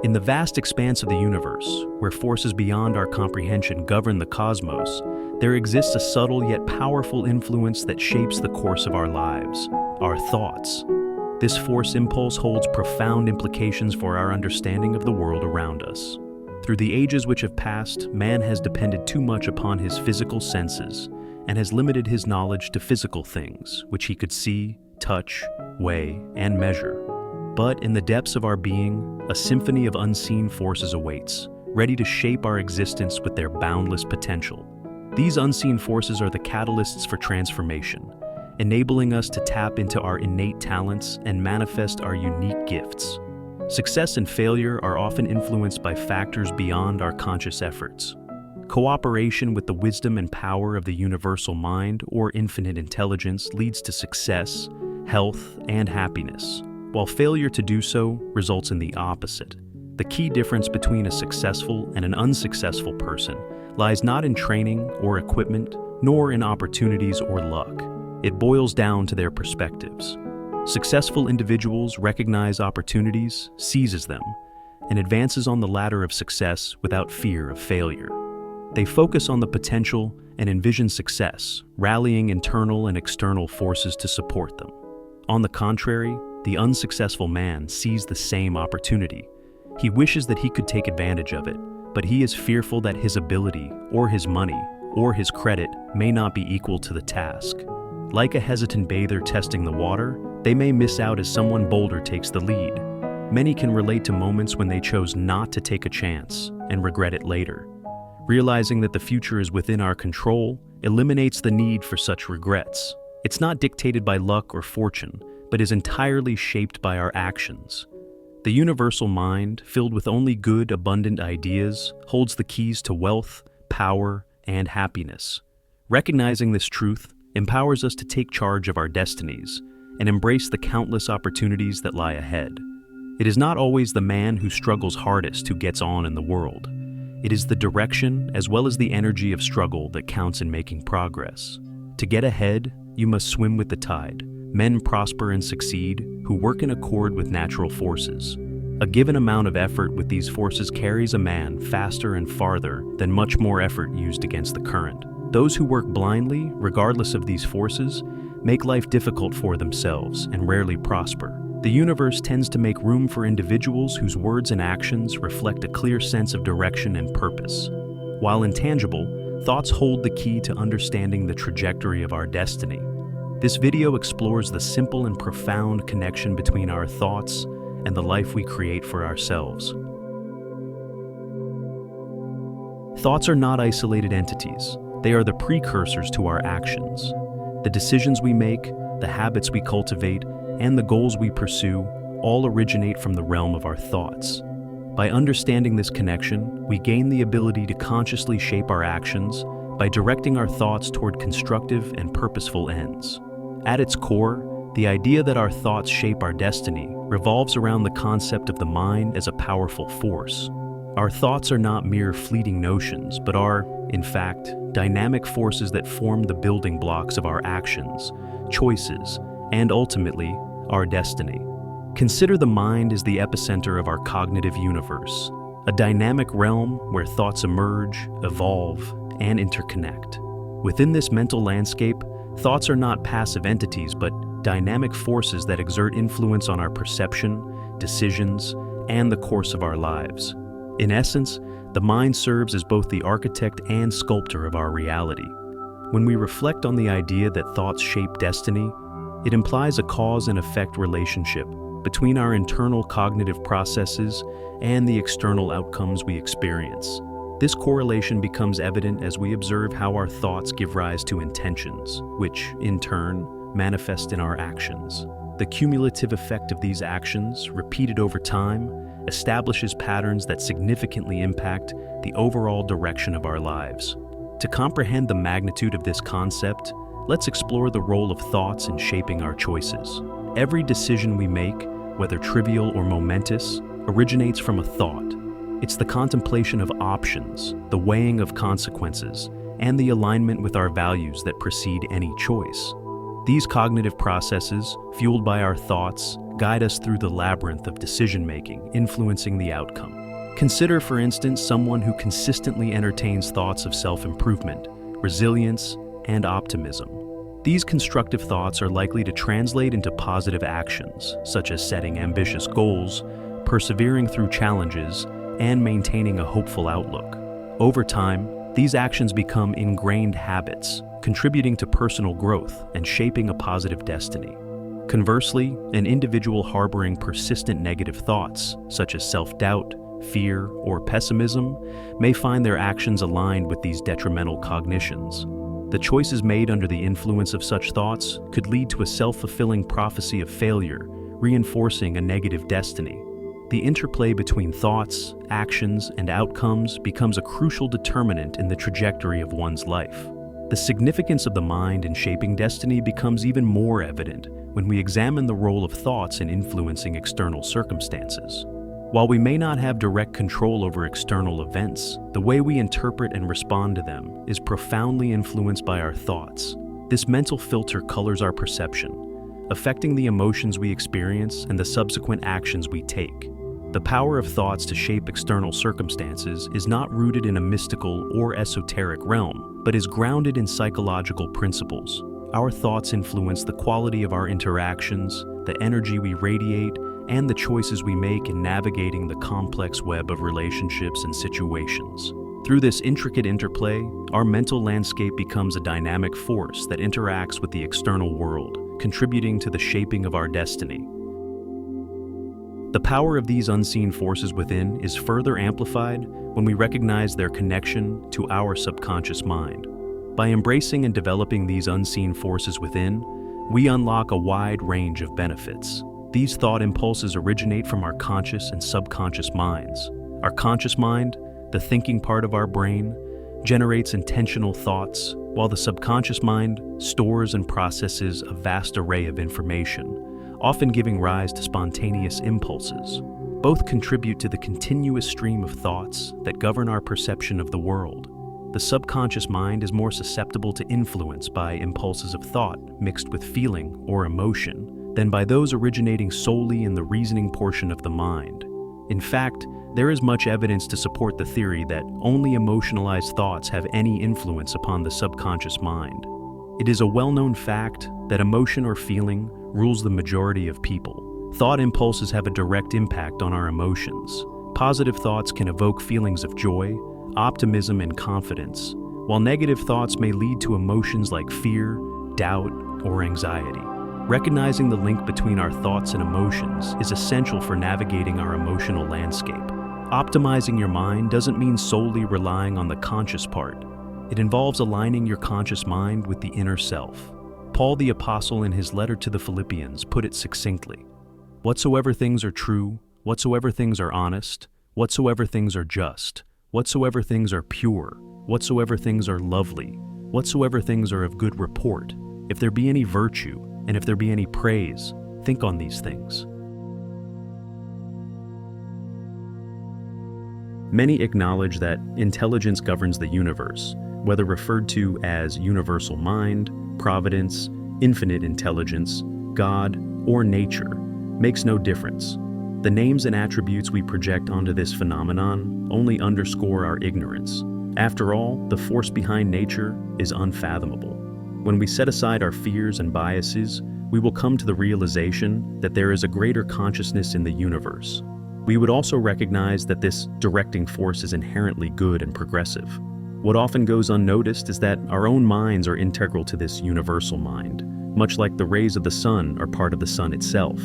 In the vast expanse of the universe, where forces beyond our comprehension govern the cosmos, there exists a subtle yet powerful influence that shapes the course of our lives, our thoughts. This force impulse holds profound implications for our understanding of the world around us. Through the ages which have passed, man has depended too much upon his physical senses and has limited his knowledge to physical things, which he could see, touch, weigh, and measure. But in the depths of our being, a symphony of unseen forces awaits, ready to shape our existence with their boundless potential. These unseen forces are the catalysts for transformation, enabling us to tap into our innate talents and manifest our unique gifts. Success and failure are often influenced by factors beyond our conscious efforts. Cooperation with the wisdom and power of the universal mind or infinite intelligence leads to success, health, and happiness, while failure to do so results in the opposite. The key difference between a successful and an unsuccessful person lies not in training or equipment, nor in opportunities or luck. It boils down to their perspectives. Successful individuals recognize opportunities, seizes them, and advances on the ladder of success without fear of failure. They focus on the potential and envision success, rallying internal and external forces to support them. On the contrary, the unsuccessful man sees the same opportunity. He wishes that he could take advantage of it, but he is fearful that his ability, or his money, or his credit may not be equal to the task. Like a hesitant bather testing the water, they may miss out as someone bolder takes the lead. Many can relate to moments when they chose not to take a chance and regret it later. Realizing that the future is within our control eliminates the need for such regrets. It's not dictated by luck or fortune, but is entirely shaped by our actions. The universal mind, filled with only good, abundant ideas, holds the keys to wealth, power, and happiness. Recognizing this truth empowers us to take charge of our destinies and embrace the countless opportunities that lie ahead. It is not always the man who struggles hardest who gets on in the world. It is the direction as well as the energy of struggle that counts in making progress. To get ahead, you must swim with the tide. Men prosper and succeed who work in accord with natural forces. A given amount of effort with these forces carries a man faster and farther than much more effort used against the current. Those who work blindly, regardless of these forces, make life difficult for themselves and rarely prosper. The universe tends to make room for individuals whose words and actions reflect a clear sense of direction and purpose. While intangible, thoughts hold the key to understanding the trajectory of our destiny. This video explores the simple and profound connection between our thoughts and the life we create for ourselves. Thoughts are not isolated entities. They are the precursors to our actions. The decisions we make, the habits we cultivate, and the goals we pursue all originate from the realm of our thoughts. By understanding this connection, we gain the ability to consciously shape our actions by directing our thoughts toward constructive and purposeful ends. At its core, the idea that our thoughts shape our destiny revolves around the concept of the mind as a powerful force. Our thoughts are not mere fleeting notions, but are, in fact, dynamic forces that form the building blocks of our actions, choices, and ultimately, our destiny. Consider the mind as the epicenter of our cognitive universe, a dynamic realm where thoughts emerge, evolve, and interconnect. Within this mental landscape, thoughts are not passive entities, but dynamic forces that exert influence on our perception, decisions, and the course of our lives. In essence, the mind serves as both the architect and sculptor of our reality. When we reflect on the idea that thoughts shape destiny, it implies a cause and effect relationship between our internal cognitive processes and the external outcomes we experience. This correlation becomes evident as we observe how our thoughts give rise to intentions, which, in turn, manifest in our actions. The cumulative effect of these actions, repeated over time, establishes patterns that significantly impact the overall direction of our lives. To comprehend the magnitude of this concept, let's explore the role of thoughts in shaping our choices. Every decision we make, whether trivial or momentous, originates from a thought. It's the contemplation of options, the weighing of consequences, and the alignment with our values that precede any choice. These cognitive processes, fueled by our thoughts, guide us through the labyrinth of decision-making, influencing the outcome. Consider, for instance, someone who consistently entertains thoughts of self-improvement, resilience, and optimism. These constructive thoughts are likely to translate into positive actions, such as setting ambitious goals, persevering through challenges, and maintaining a hopeful outlook. Over time, these actions become ingrained habits, contributing to personal growth and shaping a positive destiny. Conversely, an individual harboring persistent negative thoughts, such as self-doubt, fear, or pessimism, may find their actions aligned with these detrimental cognitions. The choices made under the influence of such thoughts could lead to a self-fulfilling prophecy of failure, reinforcing a negative destiny. The interplay between thoughts, actions, and outcomes becomes a crucial determinant in the trajectory of one's life. The significance of the mind in shaping destiny becomes even more evident when we examine the role of thoughts in influencing external circumstances. While we may not have direct control over external events, the way we interpret and respond to them is profoundly influenced by our thoughts. This mental filter colors our perception, affecting the emotions we experience and the subsequent actions we take. The power of thoughts to shape external circumstances is not rooted in a mystical or esoteric realm, but is grounded in psychological principles. Our thoughts influence the quality of our interactions, the energy we radiate, and the choices we make in navigating the complex web of relationships and situations. Through this intricate interplay, our mental landscape becomes a dynamic force that interacts with the external world, contributing to the shaping of our destiny. The power of these unseen forces within is further amplified when we recognize their connection to our subconscious mind. By embracing and developing these unseen forces within, we unlock a wide range of benefits. These thought impulses originate from our conscious and subconscious minds. Our conscious mind, the thinking part of our brain, generates intentional thoughts, while the subconscious mind stores and processes a vast array of information, often giving rise to spontaneous impulses. Both contribute to the continuous stream of thoughts that govern our perception of the world. The subconscious mind is more susceptible to influence by impulses of thought mixed with feeling or emotion than by those originating solely in the reasoning portion of the mind. In fact, there is much evidence to support the theory that only emotionalized thoughts have any influence upon the subconscious mind. It is a well-known fact that emotion or feeling rules the majority of people. Thought impulses have a direct impact on our emotions. Positive thoughts can evoke feelings of joy, optimism, and confidence, while negative thoughts may lead to emotions like fear, doubt, or anxiety. Recognizing the link between our thoughts and emotions is essential for navigating our emotional landscape. Optimizing your mind doesn't mean solely relying on the conscious part. It involves aligning your conscious mind with the inner self. Paul the Apostle, in his letter to the Philippians, put it succinctly: "Whatsoever things are true, whatsoever things are honest, whatsoever things are just, whatsoever things are pure, whatsoever things are lovely, whatsoever things are of good report, if there be any virtue, and if there be any praise, think on these things." Many acknowledge that intelligence governs the universe, whether referred to as universal mind, providence, infinite intelligence, God, or nature, makes no difference. The names and attributes we project onto this phenomenon only underscore our ignorance. After all, the force behind nature is unfathomable. When we set aside our fears and biases, we will come to the realization that there is a greater consciousness in the universe. We would also recognize that this directing force is inherently good and progressive. What often goes unnoticed is that our own minds are integral to this universal mind, much like the rays of the sun are part of the sun itself.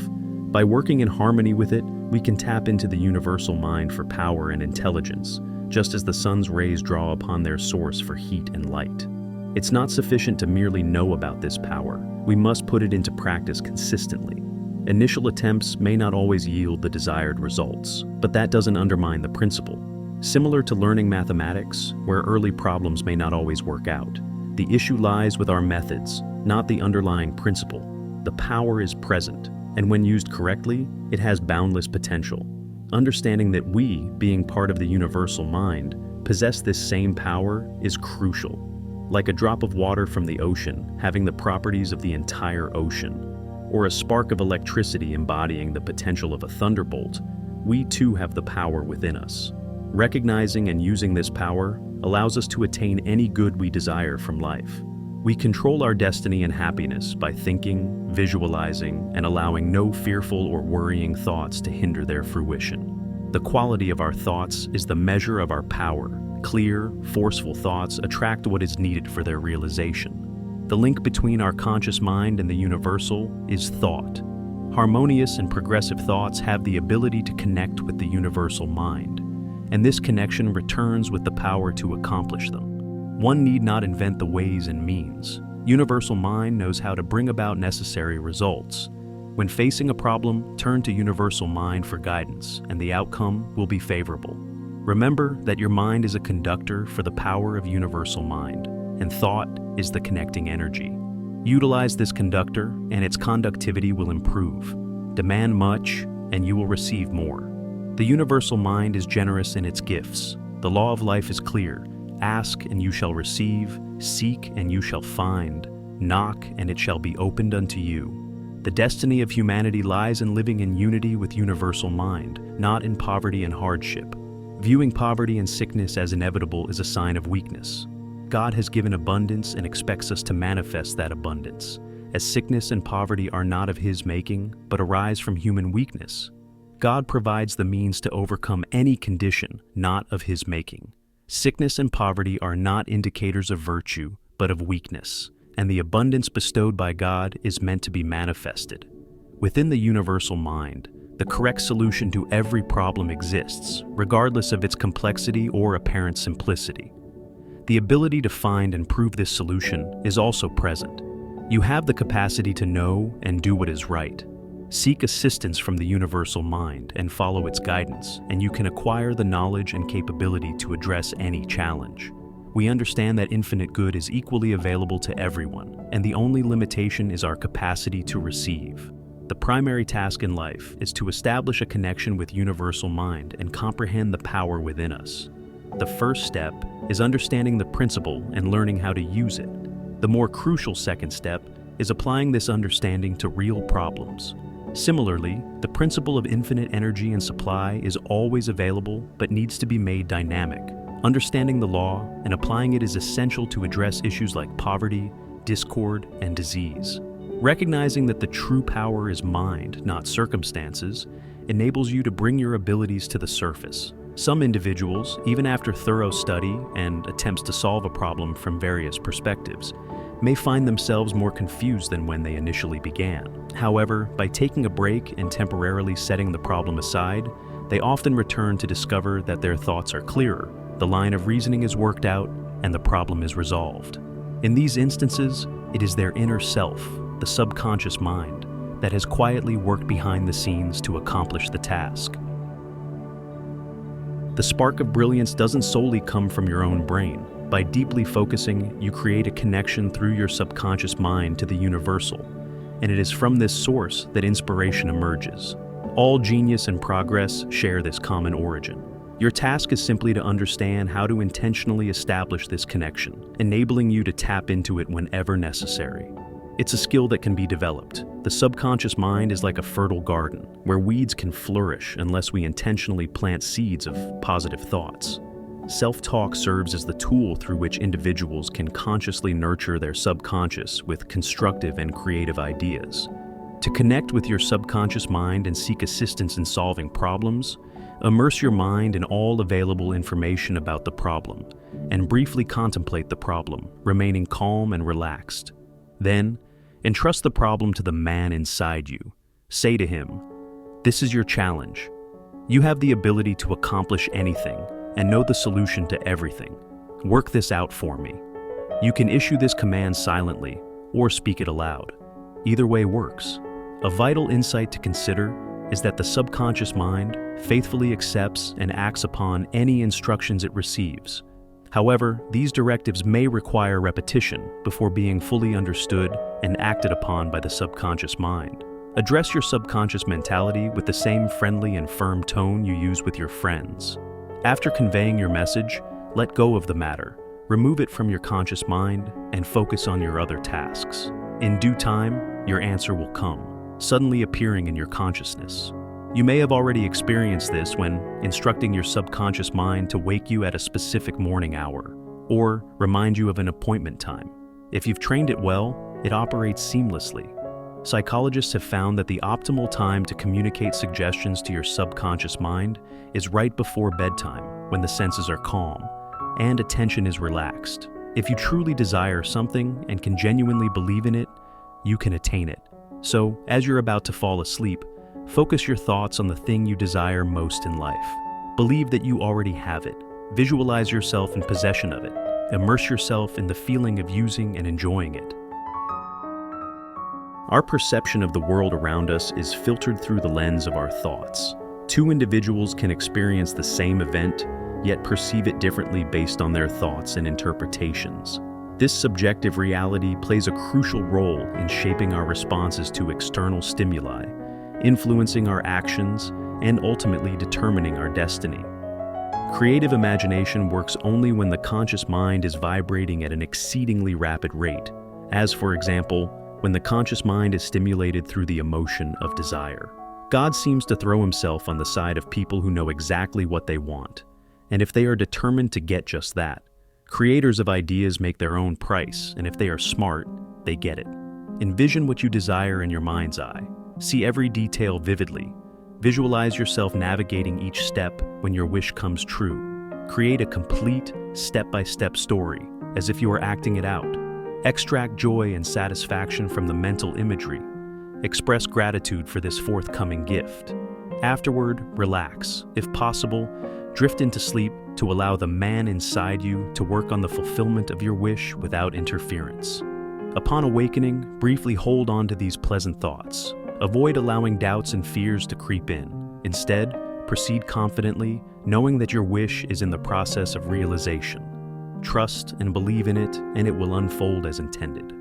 By working in harmony with it, we can tap into the universal mind for power and intelligence, just as the sun's rays draw upon their source for heat and light. It's not sufficient to merely know about this power. We must put it into practice consistently. Initial attempts may not always yield the desired results, but that doesn't undermine the principle. Similar to learning mathematics, where early problems may not always work out, the issue lies with our methods, not the underlying principle. The power is present, and when used correctly, it has boundless potential. Understanding that we, being part of the universal mind, possess this same power is crucial. Like a drop of water from the ocean, having the properties of the entire ocean. or a spark of electricity embodying the potential of a thunderbolt, we too have the power within us. Recognizing and using this power allows us to attain any good we desire from life. We control our destiny and happiness by thinking, visualizing, and allowing no fearful or worrying thoughts to hinder their fruition. The quality of our thoughts is the measure of our power. Clear, forceful thoughts attract what is needed for their realization. The link between our conscious mind and the universal is thought. Harmonious and progressive thoughts have the ability to connect with the universal mind, and this connection returns with the power to accomplish them. One need not invent the ways and means. Universal mind knows how to bring about necessary results. When facing a problem, turn to universal mind for guidance, and the outcome will be favorable. Remember that your mind is a conductor for the power of universal mind, and thought is the connecting energy. Utilize this conductor, and its conductivity will improve. Demand much, and you will receive more. The universal mind is generous in its gifts. The law of life is clear. Ask, and you shall receive. Seek, and you shall find. Knock, and it shall be opened unto you. The destiny of humanity lies in living in unity with universal mind, not in poverty and hardship. Viewing poverty and sickness as inevitable is a sign of weakness. God has given abundance and expects us to manifest that abundance, as sickness and poverty are not of His making, but arise from human weakness. God provides the means to overcome any condition not of His making. Sickness and poverty are not indicators of virtue, but of weakness, and the abundance bestowed by God is meant to be manifested. Within the universal mind, the correct solution to every problem exists, regardless of its complexity or apparent simplicity. The ability to find and prove this solution is also present. You have the capacity to know and do what is right. Seek assistance from the universal mind and follow its guidance, and you can acquire the knowledge and capability to address any challenge. We understand that infinite good is equally available to everyone, and the only limitation is our capacity to receive. The primary task in life is to establish a connection with universal mind and comprehend the power within us. The first step is understanding the principle and learning how to use it. The more crucial second step is applying this understanding to real problems. Similarly, the principle of infinite energy and supply is always available but needs to be made dynamic. Understanding the law and applying it is essential to address issues like poverty, discord, and disease. Recognizing that the true power is mind, not circumstances, enables you to bring your abilities to the surface. Some individuals, even after thorough study and attempts to solve a problem from various perspectives, may find themselves more confused than when they initially began. However, by taking a break and temporarily setting the problem aside, they often return to discover that their thoughts are clearer, the line of reasoning is worked out, and the problem is resolved. In these instances, it is their inner self, the subconscious mind, that has quietly worked behind the scenes to accomplish the task. The spark of brilliance doesn't solely come from your own brain. By deeply focusing, you create a connection through your subconscious mind to the universal, and it is from this source that inspiration emerges. All genius and progress share this common origin. Your task is simply to understand how to intentionally establish this connection, enabling you to tap into it whenever necessary. It's a skill that can be developed. The subconscious mind is like a fertile garden, where weeds can flourish unless we intentionally plant seeds of positive thoughts. Self-talk serves as the tool through which individuals can consciously nurture their subconscious with constructive and creative ideas. To connect with your subconscious mind and seek assistance in solving problems, immerse your mind in all available information about the problem and briefly contemplate the problem, remaining calm and relaxed. Then, entrust the problem to the man inside you. Say to him, "This is your challenge. You have the ability to accomplish anything and know the solution to everything. Work this out for me." You can issue this command silently or speak it aloud. Either way works. A vital insight to consider is that the subconscious mind faithfully accepts and acts upon any instructions it receives. However, these directives may require repetition before being fully understood and acted upon by the subconscious mind. Address your subconscious mentality with the same friendly and firm tone you use with your friends. After conveying your message, let go of the matter, remove it from your conscious mind, and focus on your other tasks. In due time, your answer will come. suddenly appearing in your consciousness. You may have already experienced this when instructing your subconscious mind to wake you at a specific morning hour, or remind you of an appointment time. If you've trained it well, it operates seamlessly. Psychologists have found that the optimal time to communicate suggestions to your subconscious mind is right before bedtime, when the senses are calm and attention is relaxed. If you truly desire something and can genuinely believe in it, you can attain it. So, as you're about to fall asleep, focus your thoughts on the thing you desire most in life. Believe that you already have it. Visualize yourself in possession of it. Immerse yourself in the feeling of using and enjoying it. Our perception of the world around us is filtered through the lens of our thoughts. Two individuals can experience the same event, yet perceive it differently based on their thoughts and interpretations. This subjective reality plays a crucial role in shaping our responses to external stimuli, influencing our actions, and ultimately determining our destiny. Creative imagination works only when the conscious mind is vibrating at an exceedingly rapid rate, as, for example, when the conscious mind is stimulated through the emotion of desire. God seems to throw himself on the side of people who know exactly what they want, and if they are determined to get just that. Creators of ideas make their own price, and if they are smart, they get it. Envision what you desire in your mind's eye. See every detail vividly. Visualize yourself navigating each step when your wish comes true. Create a complete, step-by-step story, as if you are acting it out. Extract joy and satisfaction from the mental imagery. Express gratitude for this forthcoming gift. Afterward, relax. If possible, drift into sleep to allow the man inside you to work on the fulfillment of your wish without interference. Upon awakening, briefly hold on to these pleasant thoughts. Avoid allowing doubts and fears to creep in. Instead, proceed confidently, knowing that your wish is in the process of realization. Trust and believe in it, and it will unfold as intended.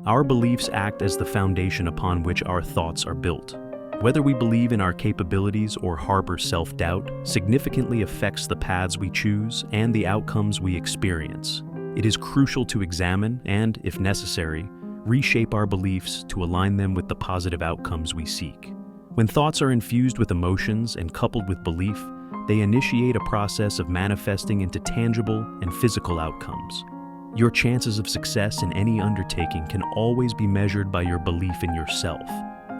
Our beliefs act as the foundation upon which our thoughts are built. Whether we believe in our capabilities or harbor self-doubt significantly affects the paths we choose and the outcomes we experience. It is crucial to examine and, if necessary, reshape our beliefs to align them with the positive outcomes we seek. When thoughts are infused with emotions and coupled with belief, they initiate a process of manifesting into tangible and physical outcomes. Your chances of success in any undertaking can always be measured by your belief in yourself.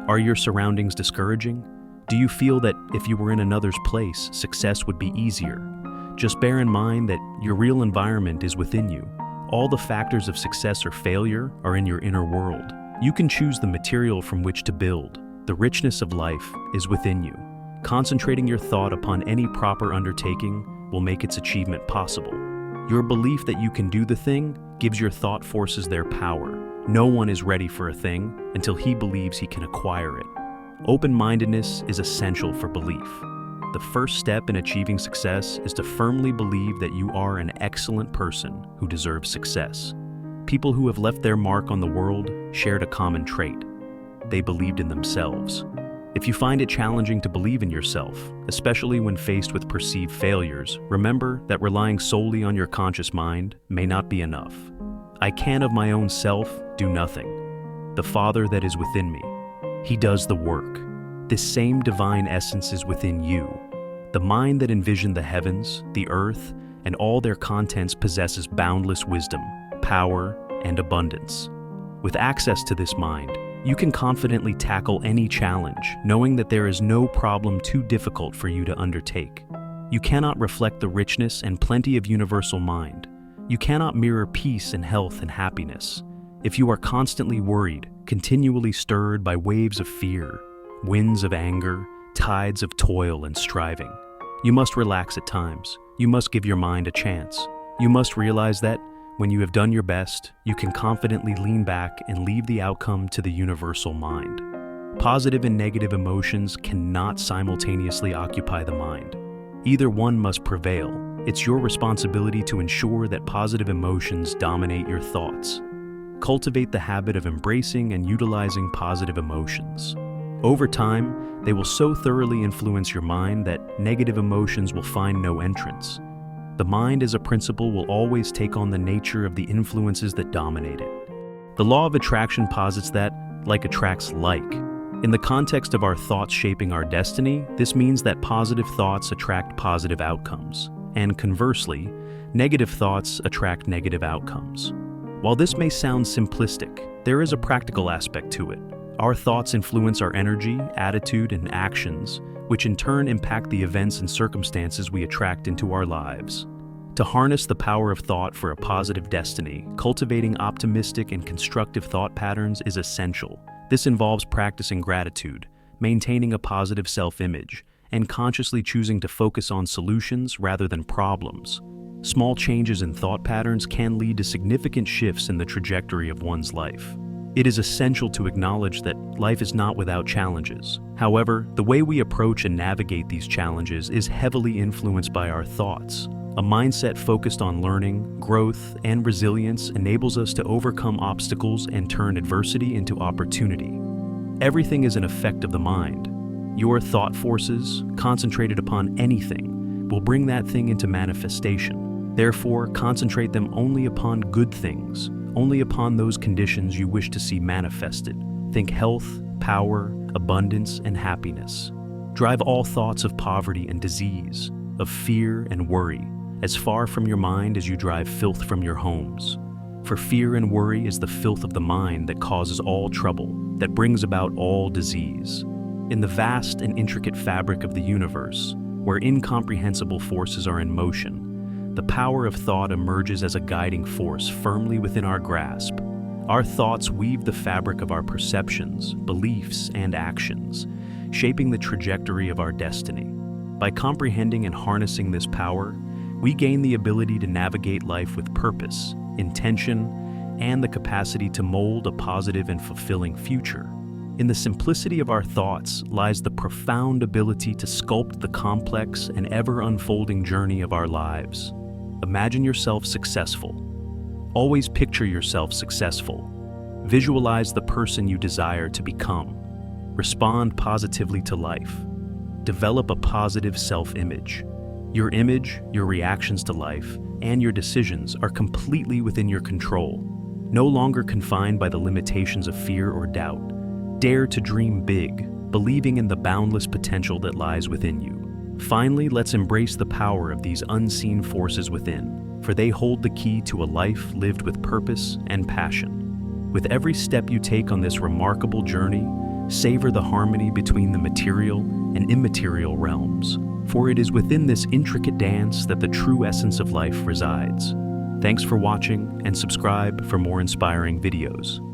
Are your surroundings discouraging? Do you feel that if you were in another's place, success would be easier? Just bear in mind that your real environment is within you. All the factors of success or failure are in your inner world. You can choose the material from which to build. The richness of life is within you. Concentrating your thought upon any proper undertaking will make its achievement possible. Your belief that you can do the thing gives your thought forces their power. No one is ready for a thing until he believes he can acquire it. Open-mindedness is essential for belief. The first step in achieving success is to firmly believe that you are an excellent person who deserves success. People who have left their mark on the world shared a common trait. They believed in themselves. If you find it challenging to believe in yourself, especially when faced with perceived failures, remember that relying solely on your conscious mind may not be enough. I can of my own self do nothing. The Father that is within me, He does the work. This same divine essence is within you. The mind that envisioned the heavens, the earth, and all their contents possesses boundless wisdom, power, and abundance. With access to this mind, you can confidently tackle any challenge, knowing that there is no problem too difficult for you to undertake. You cannot reflect the richness and plenty of universal mind. You cannot mirror peace and health and happiness. If you are constantly worried, continually stirred by waves of fear, winds of anger, tides of toil and striving, you must relax at times. You must give your mind a chance. You must realize that when you have done your best, you can confidently lean back and leave the outcome to the universal mind. Positive and negative emotions cannot simultaneously occupy the mind. Either one must prevail. It's your responsibility to ensure that positive emotions dominate your thoughts. Cultivate the habit of embracing and utilizing positive emotions. Over time, they will so thoroughly influence your mind that negative emotions will find no entrance. The mind as a principle will always take on the nature of the influences that dominate it. The law of attraction posits that Like attracts like. In the context of our thoughts shaping our destiny, this means that positive thoughts attract positive outcomes, and conversely, negative thoughts attract negative outcomes. While this may sound simplistic, there is a practical aspect to it. Our thoughts influence our energy, attitude, and actions, which in turn impact the events and circumstances we attract into our lives. To harness the power of thought for a positive destiny, cultivating optimistic and constructive thought patterns is essential. This involves practicing gratitude, maintaining a positive self-image, and consciously choosing to focus on solutions rather than problems. Small changes in thought patterns can lead to significant shifts in the trajectory of one's life. It is essential to acknowledge that life is not without challenges. However, the way we approach and navigate these challenges is heavily influenced by our thoughts. A mindset focused on learning, growth, and resilience enables us to overcome obstacles and turn adversity into opportunity. Everything is an effect of the mind. Your thought forces, concentrated upon anything, will bring that thing into manifestation. Therefore, concentrate them only upon good things, only upon those conditions you wish to see manifested. Think health, power, abundance, and happiness. Drive all thoughts of poverty and disease, of fear and worry, as far from your mind as you drive filth from your homes. For fear and worry is the filth of the mind that causes all trouble, that brings about all disease. In the vast and intricate fabric of the universe, where incomprehensible forces are in motion, the power of thought emerges as a guiding force firmly within our grasp. Our thoughts weave the fabric of our perceptions, beliefs, and actions, shaping the trajectory of our destiny. By comprehending and harnessing this power, we gain the ability to navigate life with purpose, intention, and the capacity to mold a positive and fulfilling future. In the simplicity of our thoughts lies the profound ability to sculpt the complex and ever-unfolding journey of our lives. Imagine yourself successful. Always picture yourself successful. Visualize the person you desire to become. Respond positively to life. Develop a positive self-image. Your image, your reactions to life, and your decisions are completely within your control, no longer confined by the limitations of fear or doubt. Dare to dream big, believing in the boundless potential that lies within you. Finally, let's embrace the power of these unseen forces within, for they hold the key to a life lived with purpose and passion. With every step you take on this remarkable journey, savor the harmony between the material and immaterial realms, for it is within this intricate dance that the true essence of life resides. Thanks for watching, and subscribe for more inspiring videos.